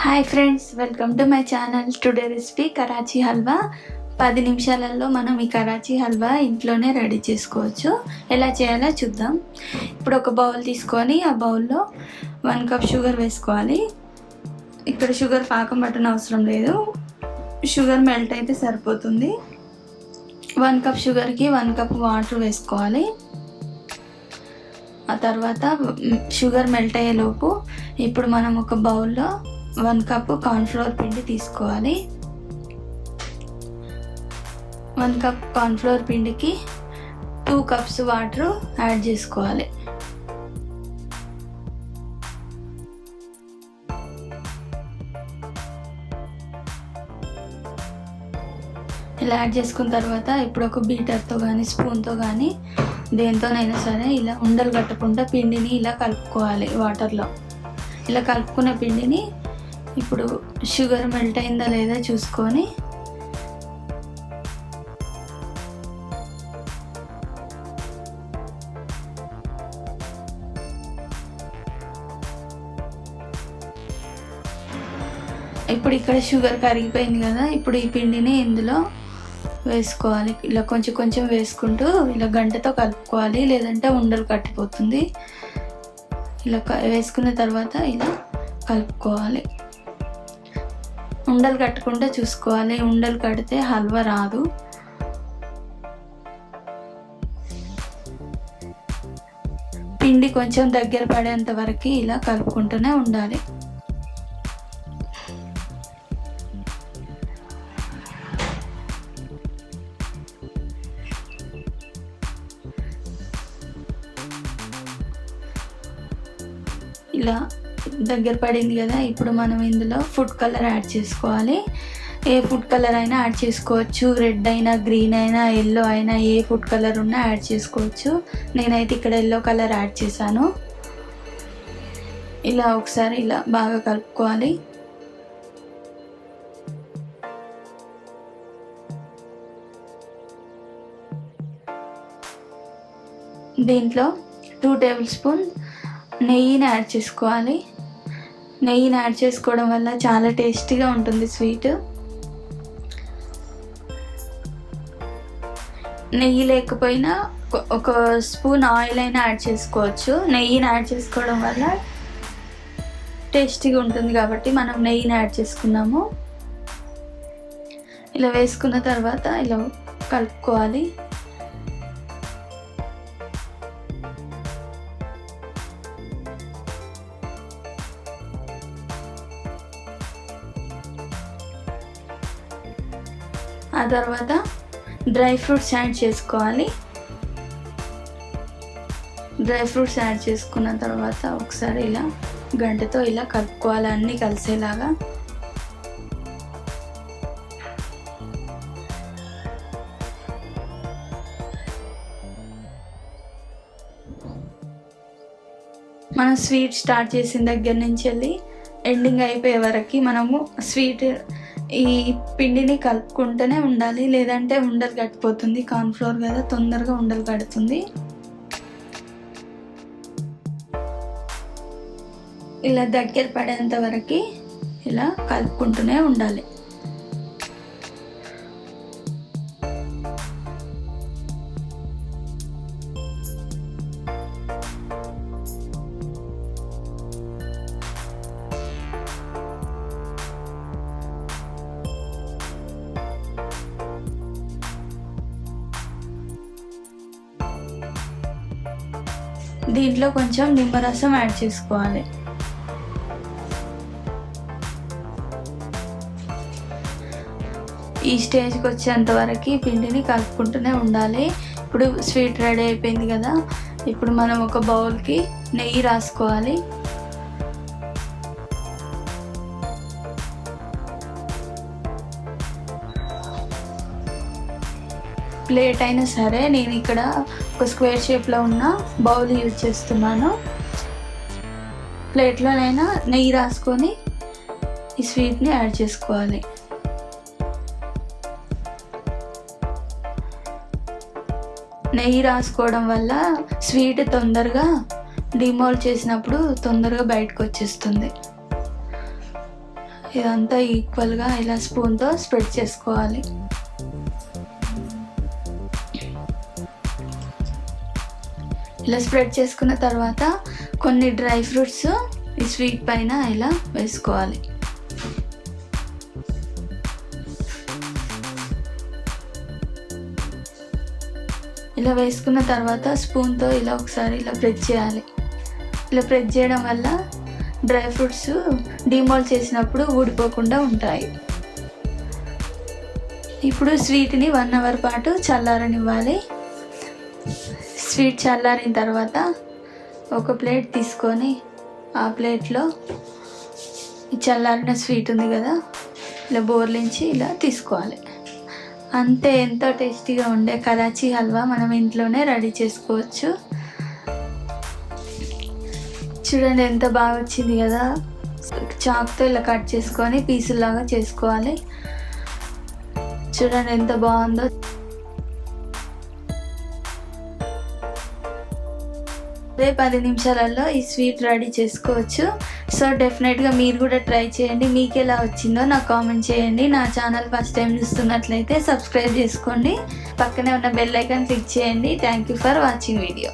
Hi friends, welcome to my channel. Today recipe Karachi halwa. 10 నిమిషాలలో మనం ఈ కరాచీ హల్వా ఇంట్లోనే రెడీ చేసుకోవచ్చు. ఎలా చేయాలో చూద్దాం. ఇప్పుడు ఒక బౌల్ తీసుకొని ఆ బౌల్లో 1 కప్ షుగర్ వేసుకోవాలి. ఇక్కడ షుగర్ పాకం పట్టన అవసరం లేదు, షుగర్ మెల్ట్ అయితే సరిపోతుంది. 1 కప్ షుగర్కి 1 కప్ వాటర్ వేసుకోవాలి. ఆ తర్వాత షుగర్ మెల్ట్ అయ్యేలోపు ఇప్పుడు మనం ఒక బౌల్లో 1 కప్ కార్న్ఫ్లోర్ పిండి తీసుకోవాలి. 1 కప్ కార్న్ఫ్లోర్ పిండికి 2 కప్స్ వాటర్ యాడ్ చేసుకోవాలి. ఇలా యాడ్ చేసుకున్న తర్వాత ఇప్పుడు ఒక బీటర్తో కానీ స్పూన్తో కానీ దేంతోనైనా సరే ఇలా ఉండలు కట్టకుండా పిండిని ఇలా కలుపుకోవాలి. వాటర్లో ఇలా కలుపుకున్న పిండిని ఇప్పుడు షుగర్ మెల్ట్ అయిందా లేదా చూసుకొని ఇప్పుడు ఇక్కడ షుగర్ కరిగిపోయింది కదా, ఇప్పుడు ఈ పిండిని ఇందులో వేసుకోవాలి. ఇలా కొంచెం కొంచెం వేసుకుంటూ ఇలా గంటతో కలుపుకోవాలి, లేదంటే ఉండలు కట్టిపోతుంది. ఇలా వేసుకున్న తర్వాత ఇలా కలుపుకోవాలి. ఉండలు కట్టకుండా చూసుకోవాలి, ఉండలు కడితే హల్వా రాదు. పిండి కొంచెం దగ్గర పడేంత వరకు ఇలా కలుపుకుంటూనే ఉండాలి. ఇలా దగ్గర పడింది కదా, ఇప్పుడు మనం ఇందులో ఫుడ్ కలర్ యాడ్ చేసుకోవాలి. ఏ ఫుడ్ కలర్ అయినా యాడ్ చేసుకోవచ్చు, రెడ్ అయినా గ్రీన్ అయినా ఎల్లో అయినా ఏ ఫుడ్ కలర్ ఉన్నా యాడ్ చేసుకోవచ్చు. నేనైతే ఇక్కడ ఎల్లో కలర్ యాడ్ చేశాను. ఇలా ఒకసారి ఇలా బాగా కలుపుకోవాలి. దీంట్లో 2 టేబుల్ స్పూన్ నెయ్యిని యాడ్ చేసుకోవాలి. నెయ్యిని యాడ్ చేసుకోవడం వల్ల చాలా టేస్టీగా ఉంటుంది స్వీట్. నెయ్యి లేకపోయినా ఒక స్పూన్ ఆయిల్ అయినా యాడ్ చేసుకోవచ్చు. నెయ్యిని యాడ్ చేసుకోవడం వల్ల టేస్టీగా ఉంటుంది కాబట్టి మనం నెయ్యిని యాడ్ చేసుకున్నాము. ఇలా వేసుకున్న తర్వాత ఇలా కలుపుకోవాలి. ఆ తర్వాత డ్రై ఫ్రూట్స్ యాడ్ చేసుకోవాలి. డ్రై ఫ్రూట్స్ యాడ్ చేసుకున్న తర్వాత ఒకసారి ఇలా గంటతో ఇలా కలుపుకోవాలి, అన్నీ కలిసేలాగా. మనం స్వీట్ స్టార్ట్ చేసిన దగ్గర నుంచి వెళ్ళి ఎండింగ్ అయిపోయే వరకు మనము స్వీట్ ఈ పిండిని కలుపుకుంటూనే ఉండాలి, లేదంటే ఉండలు కట్టిపోతుంది. కార్న్ఫ్లోర్ కదా, తొందరగా ఉండలు కడుతుంది. ఇలా దగ్గర పడేంత వరకు ఇలా కలుపుకుంటూనే ఉండాలి. దీంట్లో కొంచెం నిమ్మరసం యాడ్ చేసుకోవాలి. ఈ స్టేజ్కి వచ్చేంత వరకు పిండిని కలుపుకుంటూనే ఉండాలి. ఇప్పుడు స్వీట్ రెడీ అయిపోయింది కదా, ఇప్పుడు మనం ఒక బౌల్కి నెయ్యి రాసుకోవాలి. ప్లేట్ అయినా సరే, నేను ఇక్కడ ఒక స్క్వేర్ షేప్లో ఉన్న బౌల్ యూజ్ చేస్తున్నాను. ప్లేట్లోనైనా నెయ్యి రాసుకొని ఈ స్వీట్ని యాడ్ చేసుకోవాలి. నెయ్యి రాసుకోవడం వల్ల స్వీట్ తొందరగా డిమోల్డ్ చేసినప్పుడు తొందరగా బయటకు వచ్చేస్తుంది. ఇదంతా ఈక్వల్గా ఇలా స్పూన్తో స్ప్రెడ్ చేసుకోవాలి. ఇలా స్ప్రెడ్ చేసుకున్న తర్వాత కొన్ని డ్రై ఫ్రూట్స్ ఈ స్వీట్ పైన ఇలా వేసుకోవాలి. ఇలా వేసుకున్న తర్వాత స్పూన్తో ఇలా ఒకసారి ఇలా ప్రెస్ చేయాలి. ఇలా ప్రెస్ చేయడం వల్ల డ్రై ఫ్రూట్స్ డిమోల్డ్ చేసినప్పుడు ఊడిపోకుండా ఉంటాయి. ఇప్పుడు స్వీట్ని 1 అవర్ పాటు చల్లారనివ్వాలి. స్వీట్ చల్లారిన తర్వాత ఒక ప్లేట్ తీసుకొని ఆ ప్లేట్లో చల్లారిన స్వీట్ ఉంది కదా, ఇలా బోర్లించి ఇలా తీసుకోవాలి. అంతే, ఎంతో టేస్టీగా ఉండే కరాచీ హల్వా మనం ఇంట్లోనే రెడీ చేసుకోవచ్చు. చూడండి ఎంత బాగా వచ్చింది కదా. చాక్తో ఇలా కట్ చేసుకొని పీసులాగా చేసుకోవాలి. చూడండి ఎంత బాగుందో. అదే 10 నిమిషాలలో ఈ స్వీట్ రెడీ చేసుకోవచ్చు. సో డెఫినెట్గా మీరు కూడా ట్రై చేయండి. మీకు ఎలా వచ్చిందో నాకు కామెంట్ చేయండి. నా ఛానల్ ఫస్ట్ టైం చూస్తున్నట్లయితే సబ్స్క్రైబ్ చేసుకోండి. పక్కనే ఉన్న బెల్ ఐకాన్ క్లిక్ చేయండి. Thank you for watching video.